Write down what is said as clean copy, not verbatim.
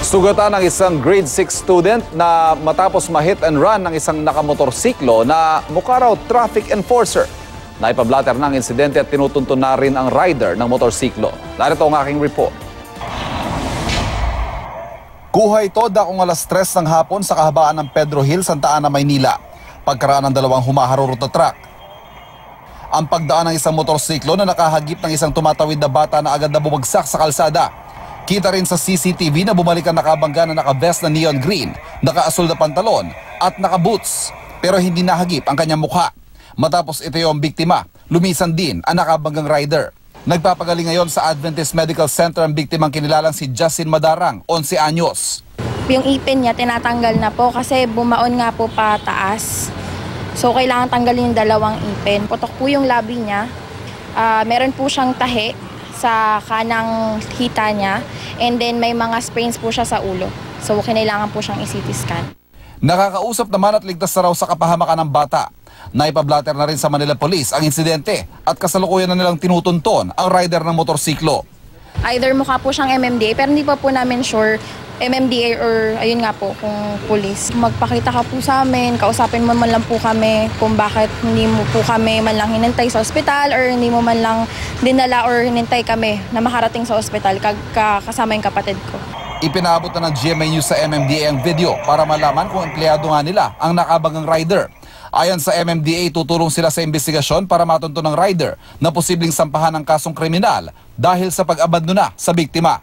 Sugatan ng isang grade 6 student na matapos ma-hit and run ng isang nakamotorsiklo na mukha raw traffic enforcer. Naipablatter ng insidente at tinutuntun na rin ang rider ng motorsiklo. Narito ang aking report. Kuha ito dakong alas 3 ng hapon sa kahabaan ng Pedro Hill, Santa Ana, Maynila. Pagkaraan ng dalawang humaharurot na truck. Ang pagdaan ng isang motorsiklo na nakahagip ng isang tumatawid na bata na agad na bumagsak sa kalsada. Kita rin sa CCTV na bumalik ang nakabangga na naka-vest na neon green, naka-asul na pantalon at naka-boots. Pero hindi nahagip ang kanyang mukha. Matapos ito yung biktima, lumisan din ang nakabanggang rider. Nagpapagaling ngayon sa Adventist Medical Center ang biktimang kinilalang si Justin Madarang, 11 anyos. Yung ipin niya tinatanggal na po kasi bumaon nga po pataas. So kailangan tanggalin yung dalawang ipin. Putok po yung labi niya. Meron po siyang tahi sa kanang hita niya. And then may mga sprains po siya sa ulo. So kailangan po siyang i-CT scan. Nakakausap naman at ligtas na raw sa kapahamakan ng bata. Naipablatter na rin sa Manila Police ang insidente at kasalukuyan na nilang tinutunton ang rider ng motorsiklo. Either mukha po siyang MMDA pero hindi pa po namin sure MMDA or ayun nga po kung police. Magpakita ka po sa amin, kausapin mo man lang po kami kung bakit hindi mo po kami man lang hinintay sa ospital or hindi mo man lang dinala or hinintay kami na makarating sa ospital kasama yung kapatid ko. Ipinabot na ng GMA News sa MMDA ang video para malaman kung empleyado nga nila ang nakabanggang rider. Ayon sa MMDA, tutulong sila sa investigasyon para matunto ng rider na posibleng sampahan ng kasong kriminal dahil sa pag-abandona sa biktima.